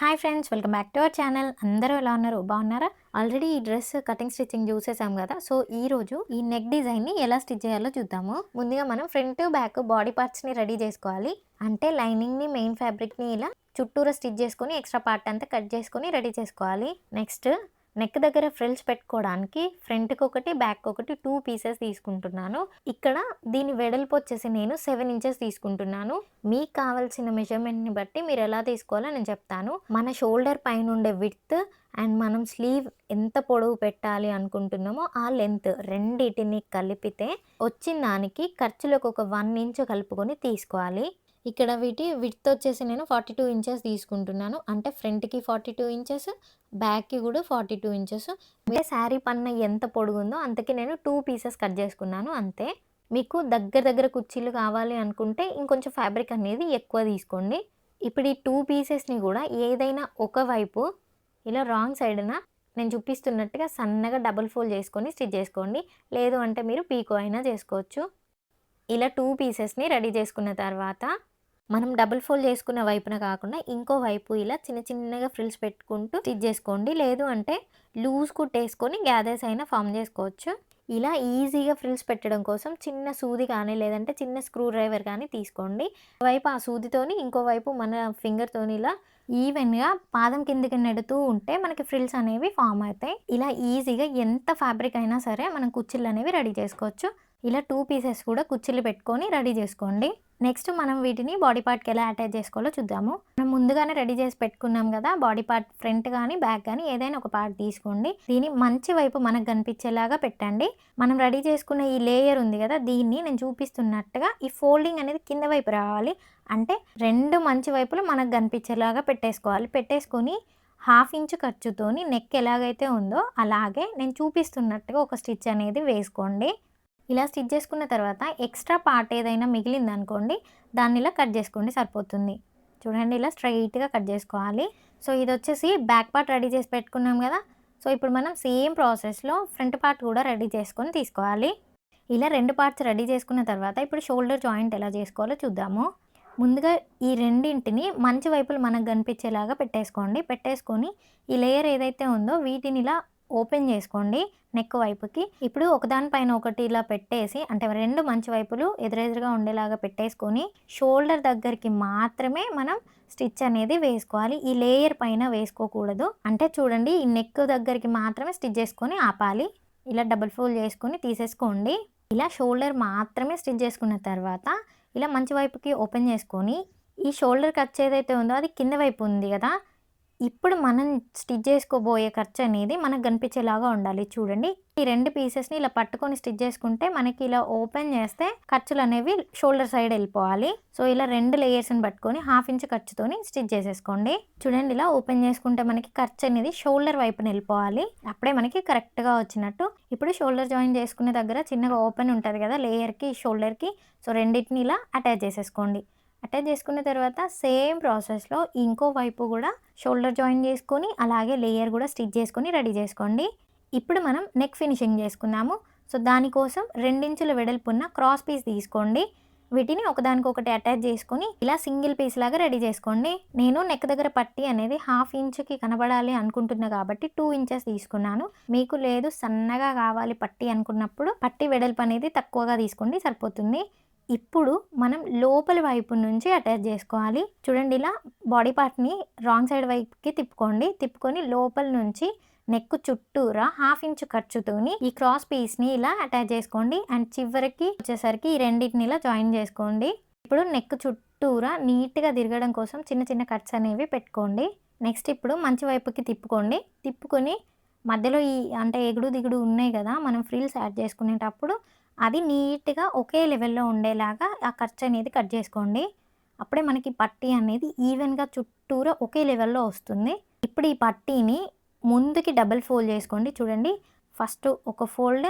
Hi friends, welcome back to our channel. అందరూ ఎలా ఉన్నారు? బాగున్నారా? ఆల్రెడీ ఈ డ్రెస్ కటింగ్ స్టిచ్చింగ్ చూసేసాం కదా. సో ఈ రోజు ఈ నెక్ డిజైన్ని ఎలా స్టిచ్ చేయాలో చూద్దాము. ముందుగా మనం ఫ్రంట్ బ్యాక్ బాడీ పార్ట్స్ని రెడీ చేసుకోవాలి. అంటే లైనింగ్ని, మెయిన్ ఫ్యాబ్రిక్ని ఇలా చుట్టూరా స్టిచ్ చేసుకొని ఎక్స్ట్రా పార్ట్ అంతా కట్ చేసుకొని రెడీ చేసుకోవాలి. నెక్స్ట్ నెక్ దగ్గర ఫ్రిల్స్ పెట్టుకోవడానికి ఫ్రంట్కి ఒకటి, బ్యాక్ ఒకటి 2 పీసెస్ తీసుకుంటున్నాను. ఇక్కడ దీని వెడల్పు వచ్చేసి నేను 7 ఇంచెస్ తీసుకుంటున్నాను. మీకు కావాల్సిన మెజర్మెంట్ని బట్టి మీరు ఎలా తీసుకోవాలో నేను చెప్తాను. మన షోల్డర్ పైన ఉండే విడ్త్ అండ్ మనం స్లీవ్ ఎంత పొడవు పెట్టాలి అనుకుంటున్నామో ఆ లెంత్ రెండింటిని కలిపితే వచ్చిన దానికి ఖర్చులకు ఒక 1 ఇంచ్ కలుపుకొని తీసుకోవాలి. ఇక్కడ వీటి విడ్త్ వచ్చేసి నేను 42 ఇంచెస్ తీసుకుంటున్నాను. అంటే ఫ్రంట్కి 42 ఇంచెస్, బ్యాక్కి కూడా 42 ఇంచెస్. అంటే శారీ పన్న ఎంత పొడుగుందో అంతకి నేను 2 పీసెస్ కట్ చేసుకున్నాను అంతే. మీకు దగ్గర దగ్గర కుర్చీలు కావాలి అనుకుంటే ఇంకొంచెం ఫ్యాబ్రిక్ అనేది ఎక్కువ తీసుకోండి. ఇప్పుడు ఈ 2 పీసెస్ని కూడా ఏదైనా ఒకవైపు ఇలా రాంగ్ సైడ్న నేను చూపిస్తున్నట్టుగా సన్నగా డబుల్ ఫోల్డ్ చేసుకొని స్టిచ్ చేసుకోండి. లేదు అంటే మీరు పీకో అయినా చేసుకోవచ్చు. ఇలా 2 పీసెస్ని రెడీ చేసుకున్న తర్వాత మనం డబుల్ ఫోల్డ్ చేసుకున్న వైపున కాకుండా ఇంకో వైపు ఇలా చిన్న చిన్నగా ఫ్రిల్స్ పెట్టుకుంటూ స్టిచ్ చేసుకోండి. లేదు అంటే లూజ్ కుట్టేసుకొని గ్యాదర్స్ అయినా ఫామ్ చేసుకోవచ్చు. ఇలా ఈజీగా ఫ్రిల్స్ పెట్టడం కోసం చిన్న సూది కానీ లేదంటే చిన్న స్క్రూ డ్రైవర్ కానీ తీసుకోండి. వైపు ఆ సూదితోని ఇంకో వైపు మన ఫింగర్తోని ఇలా ఈవెన్గా పాదం కిందకి నెడుతూ ఉంటే మనకి ఫ్రిల్స్ అనేవి ఫామ్ అవుతాయి. ఇలా ఈజీగా ఎంత ఫ్యాబ్రిక్ అయినా సరే మనం కుచ్చిళ్ళు అనేవి రెడీ చేసుకోవచ్చు. ఇలా 2 పీసెస్ కూడా కుచ్చిళ్ళు పెట్టుకొని రెడీ చేసుకోండి. నెక్స్ట్ మనం వీటిని బాడీ పార్ట్కి ఎలా అటాచ్ చేసుకోవాలో చూద్దాము. మనం ముందుగానే రెడీ చేసి పెట్టుకున్నాం కదా, బాడీ పార్ట్ ఫ్రంట్ కానీ బ్యాక్ కానీ ఏదైనా ఒక పార్ట్ తీసుకోండి. దీని మంచి వైపు మనకు కనిపించేలాగా పెట్టండి. మనం రెడీ చేసుకున్న ఈ లేయర్ ఉంది కదా, దీన్ని నేను చూపిస్తున్నట్టుగా ఈ ఫోల్డింగ్ అనేది కింద వైపు రావాలి. అంటే 2 మంచి వైపులు మనకు కనిపించేలాగా పెట్టేసుకోవాలి. పెట్టేసుకొని 1/2 ఇంచ్ ఖర్చుతోని నెక్ ఎలాగైతే ఉందో అలాగే నేను చూపిస్తున్నట్టుగా ఒక స్టిచ్ అనేది వేసుకోండి. ఇలా స్టిచ్ చేసుకున్న తర్వాత ఎక్స్ట్రా పార్ట్ ఏదైనా మిగిలిందనుకోండి, దాన్ని ఇలా కట్ చేసుకోండి సరిపోతుంది. చూడండి, ఇలా స్ట్రైట్గా కట్ చేసుకోవాలి. సో ఇది వచ్చేసి బ్యాక్ పార్ట్ రెడీ చేసి పెట్టుకున్నాం కదా. సో ఇప్పుడు మనం సేమ్ ప్రాసెస్లో ఫ్రంట్ పార్ట్ కూడా రెడీ చేసుకొని తీసుకోవాలి. ఇలా 2 పార్ట్స్ రెడీ చేసుకున్న తర్వాత ఇప్పుడు షోల్డర్ జాయింట్ ఎలా చేసుకోవాలో చూద్దాము. ముందుగా ఈ రెండింటిని మంచి వైపులు మనకు కనిపించేలాగా పెట్టేసుకోండి. పెట్టేసుకొని ఈ లేయర్ ఏదైతే ఉందో వీటిని ఇలా ఓపెన్ చేసుకోండి నెక్ వైపుకి. ఇప్పుడు ఒకదానిపైన ఒకటి ఇలా పెట్టేసి అంటే 2 మంచి వైపులు ఎదురెదురుగా ఉండేలాగా పెట్టేసుకొని షోల్డర్ దగ్గరికి మాత్రమే మనం స్టిచ్ అనేది వేసుకోవాలి. ఈ లేయర్ పైన వేసుకోకూడదు. అంటే చూడండి, ఈ నెక్ దగ్గరికి మాత్రమే స్టిచ్ చేసుకొని ఆపాలి. ఇలా డబుల్ ఫోల్డ్ చేసుకొని తీసేసుకోండి. ఇలా షోల్డర్ మాత్రమే స్టిచ్ చేసుకున్న తర్వాత ఇలా మంచి వైపుకి ఓపెన్ చేసుకొని ఈ షోల్డర్ ఖర్చు ఏదైతే ఉందో అది కింద వైపు ఉంది కదా, ఇప్పుడు మనం స్టిచ్ చేసుకోబోయే ఖర్చు అనేది మనకు కనిపించేలాగా ఉండాలి. చూడండి, ఈ 2 పీసెస్ని ఇలా పట్టుకొని స్టిచ్ చేసుకుంటే మనకి ఇలా ఓపెన్ చేస్తే ఖర్చులు అనేవి షోల్డర్ సైడ్ వెళ్ళిపోవాలి. సో ఇలా 2 లేయర్స్ని పట్టుకొని 1/2 ఇంచ్ ఖర్చుతోని స్టిచ్ చేసేసుకోండి. చూడండి, ఇలా ఓపెన్ చేసుకుంటే మనకి ఖర్చు అనేది షోల్డర్ వైపున వెళ్ళిపోవాలి. అప్పుడే మనకి కరెక్ట్గా వచ్చినట్టు. ఇప్పుడు షోల్డర్ జాయిన్ చేసుకునే దగ్గర చిన్నగా ఓపెన్ ఉంటుంది కదా లేయర్కి, షోల్డర్కి. సో రెండింటిని ఇలా అటాచ్ చేసేసుకోండి. అటాచ్ చేసుకున్న తర్వాత సేమ్ ప్రాసెస్లో ఇంకో వైపు కూడా షోల్డర్ జాయిన్ చేసుకొని అలాగే లేయర్ కూడా స్టిచ్ చేసుకొని రెడీ చేసుకోండి. ఇప్పుడు మనం నెక్ ఫినిషింగ్ చేసుకుందాము. సో దానికోసం 2 ఇంచుల వెడల్పున్న క్రాస్ పీస్ తీసుకోండి. వీటిని ఒకదానికొకటి అటాచ్ చేసుకొని ఇలా సింగిల్ పీస్ లాగా రెడీ చేసుకోండి. నేను నెక్ దగ్గర పట్టి అనేది 1/2 ఇంచుకి కనబడాలి అనుకుంటున్నా కాబట్టి 2 ఇంచెస్ తీసుకున్నాను. మీకు లేదు సన్నగా కావాలి పట్టి అనుకున్నప్పుడు పట్టి వెడల్పు అనేది తక్కువగా తీసుకోండి, సరిపోతుంది. ఇప్పుడు మనం లోపలి వైపు నుంచి అటాచ్ చేసుకోవాలి. చూడండి, ఇలా బాడీ పార్ట్ని రాంగ్ సైడ్ వైపుకి తిప్పుకోండి. తిప్పుకొని లోపల నుంచి నెక్ చుట్టూరా 1/2 ఇంచ్ ఖర్చుతోని ఈ క్రాస్ పీస్ని ఇలా అటాచ్ చేసుకోండి. అండ్ చివరికి వచ్చేసరికి ఈ రెండింటిని ఇలా జాయిన్ చేసుకోండి. ఇప్పుడు నెక్ చుట్టూరా నీట్గా తిరగడం కోసం చిన్న చిన్న కట్స్ అనేవి పెట్టుకోండి. నెక్స్ట్ ఇప్పుడు మంచి వైపుకి తిప్పుకోండి. తిప్పుకొని మధ్యలో ఈ అంటే ఎగుడు దిగుడు ఉన్నాయి కదా, మనం ఫ్రిల్స్ యాడ్ చేసుకునేటప్పుడు అది నీట్గా ఒకే లెవెల్లో ఉండేలాగా ఆ ఖర్చు అనేది కట్ చేసుకోండి. అప్పుడే మనకి పట్టీ అనేది ఈవెన్గా చుట్టూరా ఒకే లెవెల్లో వస్తుంది. ఇప్పుడు ఈ పట్టీని ముందుకి డబుల్ ఫోల్డ్ చేసుకోండి. చూడండి, ఫస్ట్ ఒక ఫోల్డ్,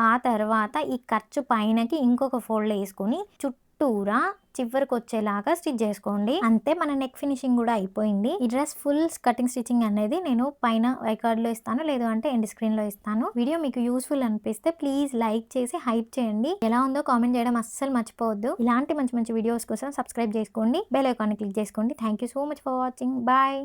ఆ తర్వాత ఈ ఖర్చు పైనకి ఇంకొక ఫోల్డ్ వేసుకొని చుట్టూరా చివరికి వచ్చేలాగా స్టిచ్ చేసుకోండి. అంతే, మన నెక్ ఫినిషింగ్ కూడా అయిపోయింది. ఈ డ్రెస్ ఫుల్ కటింగ్ స్టిచ్చింగ్ అనేది నేను పైన ఐకార్డ్లో ఇస్తాను, లేదు అంటే ఎండ్ స్క్రీన్లో ఇస్తాను. వీడియో మీకు యూస్ఫుల్ అనిపిస్తే ప్లీజ్ లైక్ చేసి హైప్ చేయండి. ఎలా ఉందో కామెంట్ చేయడం అస్సలు మర్చిపోవద్దు. ఇలాంటి మంచి మంచి వీడియోస్ కోసం సబ్స్క్రైబ్ చేసుకోండి, బెల్ ఐకాన్ని క్లిక్ చేసుకోండి. Thank you so much for watching. Bye.